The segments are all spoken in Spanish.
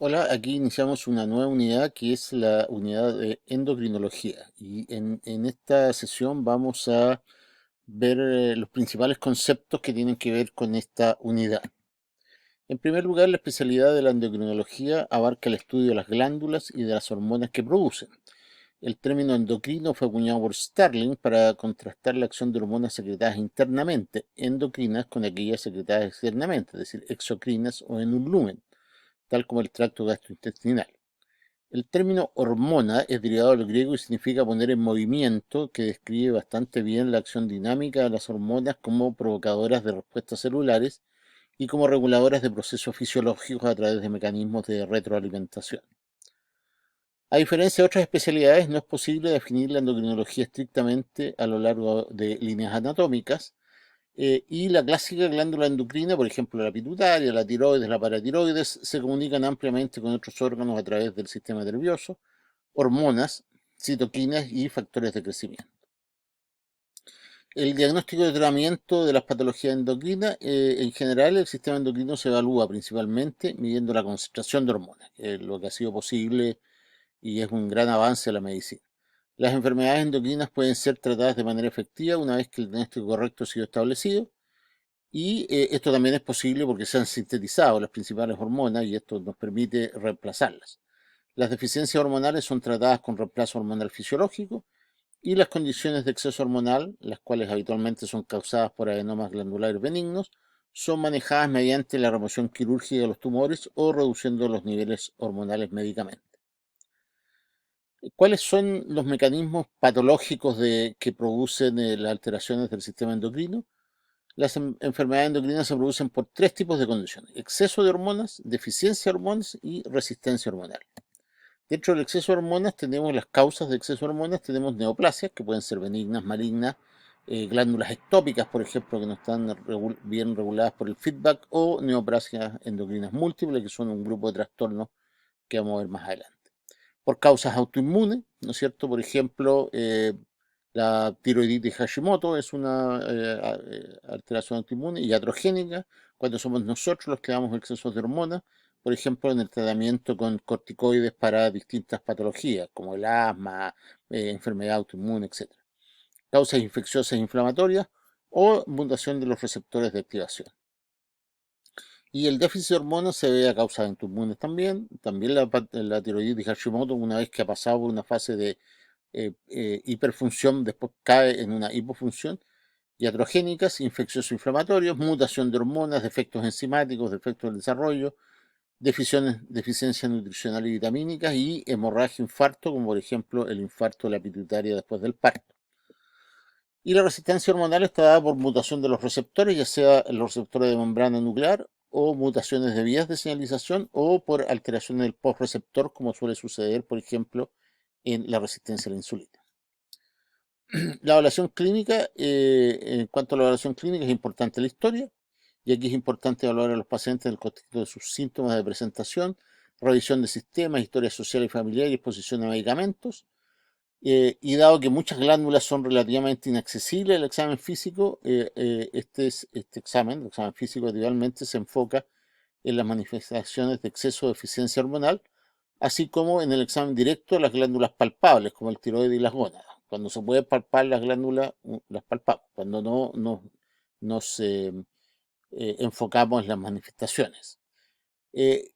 Hola, aquí iniciamos una nueva unidad que es la unidad de endocrinología y en esta sesión vamos a ver los principales conceptos que tienen que ver con esta unidad. En primer lugar, la especialidad de la endocrinología abarca el estudio de las glándulas y de las hormonas que producen. El término endocrino fue acuñado por Starling para contrastar la acción de hormonas secretadas internamente, endocrinas, con aquellas secretadas externamente, es decir, exocrinas o en un lumen, tal como el tracto gastrointestinal. El término hormona es derivado del griego y significa poner en movimiento, que describe bastante bien la acción dinámica de las hormonas como provocadoras de respuestas celulares y como reguladoras de procesos fisiológicos a través de mecanismos de retroalimentación. A diferencia de otras especialidades, no es posible definir la endocrinología estrictamente a lo largo de líneas anatómicas, y la clásica glándula endocrina, por ejemplo la pituitaria, la tiroides, la paratiroides, se comunican ampliamente con otros órganos a través del sistema nervioso, hormonas, citoquinas y factores de crecimiento. El diagnóstico de tratamiento de las patologías endocrinas, en general el sistema endocrino se evalúa principalmente midiendo la concentración de hormonas, que es lo que ha sido posible y es un gran avance de la medicina. Las enfermedades endocrinas pueden ser tratadas de manera efectiva una vez que el diagnóstico correcto ha sido establecido, y esto también es posible porque se han sintetizado las principales hormonas y esto nos permite reemplazarlas. Las deficiencias hormonales son tratadas con reemplazo hormonal fisiológico, y las condiciones de exceso hormonal, las cuales habitualmente son causadas por adenomas glandulares benignos, son manejadas mediante la remoción quirúrgica de los tumores o reduciendo los niveles hormonales médicamente. ¿Cuáles son los mecanismos patológicos que producen las alteraciones del sistema endocrino? Las enfermedades endocrinas se producen por tres tipos de condiciones: exceso de hormonas, deficiencia de hormonas y resistencia hormonal. Dentro del exceso de hormonas tenemos las causas de exceso de hormonas, tenemos neoplasias, que pueden ser benignas, malignas, glándulas ectópicas, por ejemplo, que no están bien reguladas por el feedback, o neoplasias endocrinas múltiples, que son un grupo de trastornos que vamos a ver más adelante. Por causas autoinmunes, ¿no es cierto? Por ejemplo, la tiroiditis Hashimoto es una alteración autoinmune y iatrogénica, cuando somos nosotros los que damos excesos de hormonas, por ejemplo, en el tratamiento con corticoides para distintas patologías, como el asma, enfermedad autoinmune, etc. Causas infecciosas e inflamatorias o mutación de los receptores de activación. Y el déficit de hormonas se ve a causa de autoinmunes también. También la tiroiditis Hashimoto, una vez que ha pasado por una fase de hiperfunción, después cae en una hipofunción. Iatrogénicas, infecciosos inflamatorios, mutación de hormonas, defectos enzimáticos, defectos del desarrollo, deficiencia nutricional y vitamínicas, y hemorragia, infarto, como por ejemplo el infarto de la pituitaria después del parto. Y la resistencia hormonal está dada por mutación de los receptores, ya sea los receptores de membrana nuclear o mutaciones de vías de señalización o por alteraciones del postreceptor, como suele suceder, por ejemplo, en la resistencia a la insulina. La evaluación clínica, en cuanto a la evaluación clínica, es importante la historia, y aquí es importante evaluar a los pacientes en el contexto de sus síntomas de presentación, revisión de sistemas, historia social y familiar y exposición a medicamentos. Y dado que muchas glándulas son relativamente inaccesibles al examen físico, este examen, el examen físico, idealmente se enfoca en las manifestaciones de exceso de eficiencia hormonal, así como en el examen directo de las glándulas palpables, como el tiroides y las gónadas. Cuando se puede palpar las glándulas, las palpamos. Cuando no, nos enfocamos en las manifestaciones. Eh,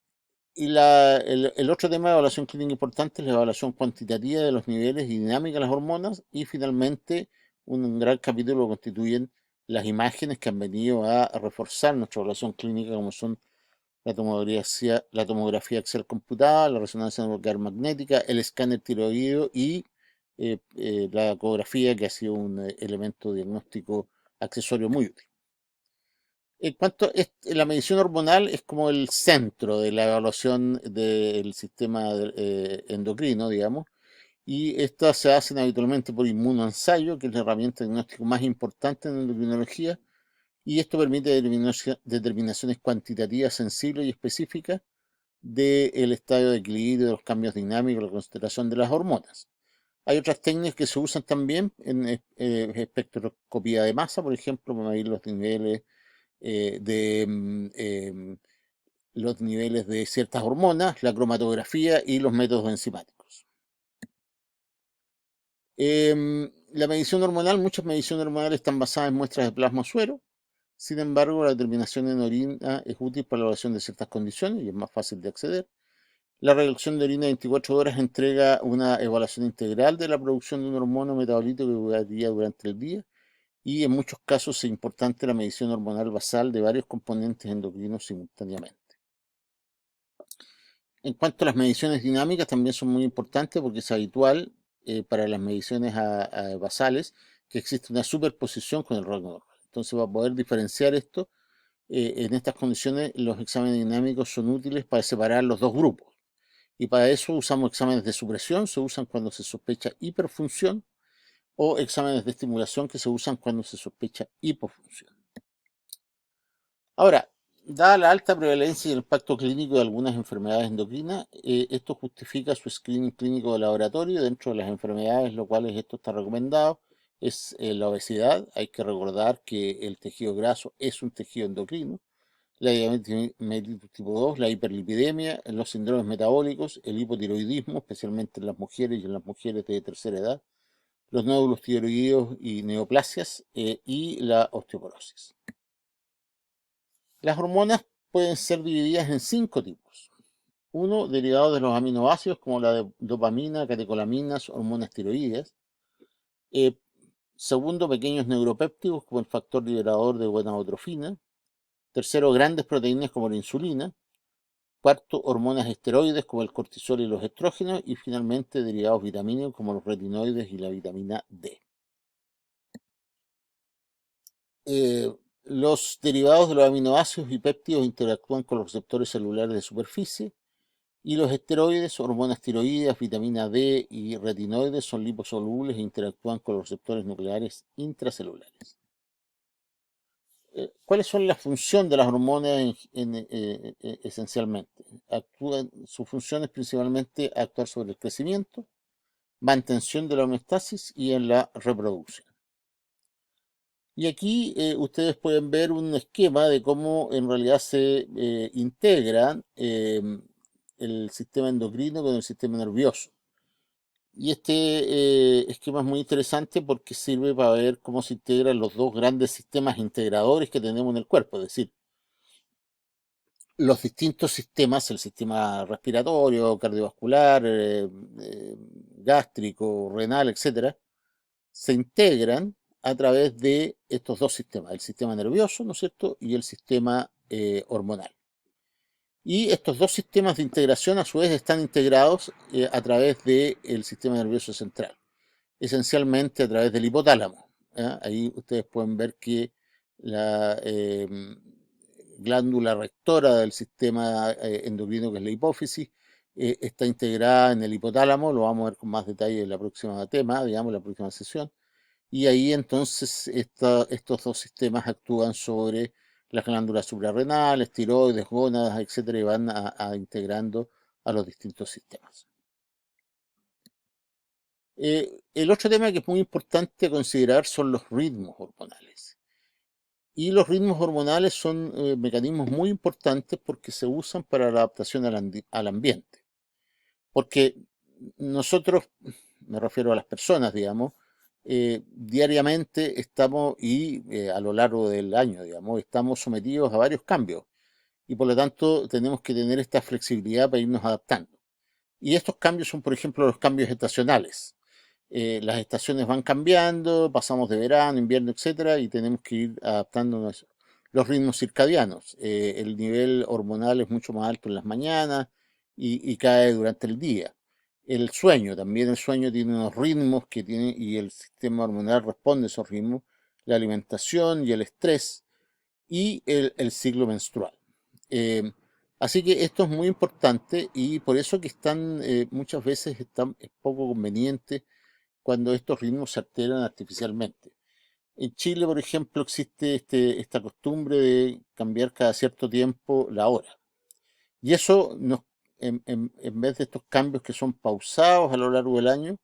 el otro tema de evaluación clínica importante es la evaluación cuantitativa de los niveles y dinámica de las hormonas, y finalmente un gran capítulo lo constituyen las imágenes que han venido a reforzar nuestra evaluación clínica, como son la tomografía axial computada, la resonancia nuclear magnética, el escáner tiroideo y la ecografía, que ha sido un elemento diagnóstico accesorio muy útil. En cuanto a la medición hormonal, es como el centro de la evaluación del sistema endocrino, digamos, y estas se hacen habitualmente por inmunoensayo, que es la herramienta de diagnóstico más importante en endocrinología, y esto permite determinaciones cuantitativas sensibles y específicas del estado de equilibrio, de los cambios dinámicos, la concentración de las hormonas. Hay otras técnicas que se usan también en espectroscopía de masa, por ejemplo, para medir los niveles de los niveles de ciertas hormonas, la cromatografía y los métodos enzimáticos. La medición hormonal, muchas mediciones hormonales están basadas en muestras de plasma o suero. Sin embargo, la determinación en orina es útil para la evaluación de ciertas condiciones y es más fácil de acceder. La reducción de orina de 24 horas entrega una evaluación integral de la producción de un hormono metabolito que varía durante el día, y en muchos casos es importante la medición hormonal basal de varios componentes endocrinos simultáneamente. En cuanto a las mediciones dinámicas, también son muy importantes porque es habitual para las mediciones basales que existe una superposición con el rango normal. Entonces, para poder diferenciar esto, en estas condiciones los exámenes dinámicos son útiles para separar los dos grupos. Y para eso usamos exámenes de supresión, se usan cuando se sospecha hiperfunción, o exámenes de estimulación que se usan cuando se sospecha hipofunción. Ahora, dada la alta prevalencia y el impacto clínico de algunas enfermedades endocrinas, esto justifica su screening clínico de laboratorio. Dentro de las enfermedades, lo cual esto está recomendado, es la obesidad. Hay que recordar que el tejido graso es un tejido endocrino. La diabetes mellitus tipo 2, la hiperlipidemia, los síndromes metabólicos, el hipotiroidismo, especialmente en las mujeres y en las mujeres de tercera edad, los nódulos tiroideos y neoplasias, y la osteoporosis. Las hormonas pueden ser divididas en 5 tipos. Uno, derivados de los aminoácidos, como la dopamina, catecolaminas, hormonas tiroideas. Segundo, pequeños neuropéptidos, como el factor liberador de gonadotrofina. Tercero, grandes proteínas como la insulina. Cuarto, hormonas esteroides como el cortisol y los estrógenos. Y finalmente, derivados vitamínicos como los retinoides y la vitamina D. Los derivados de los aminoácidos y péptidos interactúan con los receptores celulares de superficie, y los esteroides, hormonas tiroideas, vitamina D y retinoides son liposolubles e interactúan con los receptores nucleares intracelulares. ¿Cuáles son las funciones de las hormonas esencialmente? Su función es principalmente actuar sobre el crecimiento, mantención de la homeostasis y en la reproducción. Y aquí ustedes pueden ver un esquema de cómo en realidad se integran el sistema endocrino con el sistema nervioso. Y este esquema es muy interesante porque sirve para ver cómo se integran los dos grandes sistemas integradores que tenemos en el cuerpo, es decir, los distintos sistemas, el sistema respiratorio, cardiovascular, gástrico, renal, etcétera, se integran a través de estos dos sistemas, el sistema nervioso, ¿no es cierto?, y el sistema hormonal. Y estos dos sistemas de integración a su vez están integrados a través del sistema nervioso central, esencialmente a través del hipotálamo. Ahí ustedes pueden ver que la glándula rectora del sistema endocrino, que es la hipófisis, está integrada en el hipotálamo. Lo vamos a ver con más detalle en la próxima tema, digamos, la próxima sesión. Y ahí entonces estos dos sistemas actúan sobre las glándulas suprarrenales, tiroides, gónadas, etcétera, y van integrando a los distintos sistemas. El otro tema que es muy importante considerar son los ritmos hormonales. Y los ritmos hormonales son mecanismos muy importantes porque se usan para la adaptación al ambiente. Porque nosotros, me refiero a las personas, digamos, diariamente estamos y a lo largo del año, digamos, estamos sometidos a varios cambios, y por lo tanto tenemos que tener esta flexibilidad para irnos adaptando. Y estos cambios son, por ejemplo, los cambios estacionales. Las estaciones van cambiando, pasamos de verano, invierno, etcétera, y tenemos que ir adaptándonos. Los ritmos circadianos, el nivel hormonal es mucho más alto en las mañanas y cae durante el día. El sueño, también el sueño tiene unos ritmos que tiene, y el sistema hormonal responde a esos ritmos, la alimentación y el estrés, y el ciclo menstrual. Eh, Así que esto es muy importante, y por eso que muchas veces es poco conveniente cuando estos ritmos se alteran artificialmente. En Chile, por ejemplo, existe esta costumbre de cambiar cada cierto tiempo la hora. Y eso en vez de estos cambios que son pausados a lo largo del año,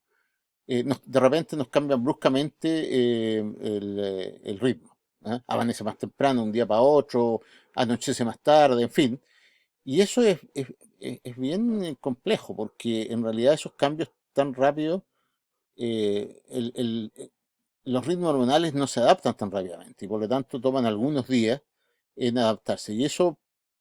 de repente nos cambian bruscamente el ritmo. Amanece más temprano un día para otro, anochece más tarde, en fin. Y eso es bien complejo, porque en realidad esos cambios tan rápidos, los ritmos hormonales no se adaptan tan rápidamente y por lo tanto toman algunos días en adaptarse. Y eso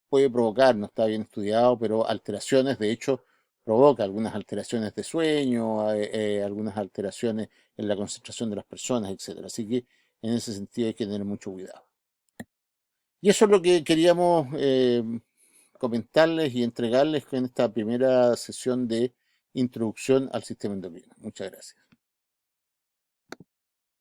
puede provocar, no está bien estudiado, pero alteraciones, de hecho, provoca algunas alteraciones de sueño, algunas alteraciones en la concentración de las personas, etcétera. Así que en ese sentido hay que tener mucho cuidado. Y eso es lo que queríamos comentarles y entregarles en esta primera sesión de introducción al sistema endocrino. Muchas gracias.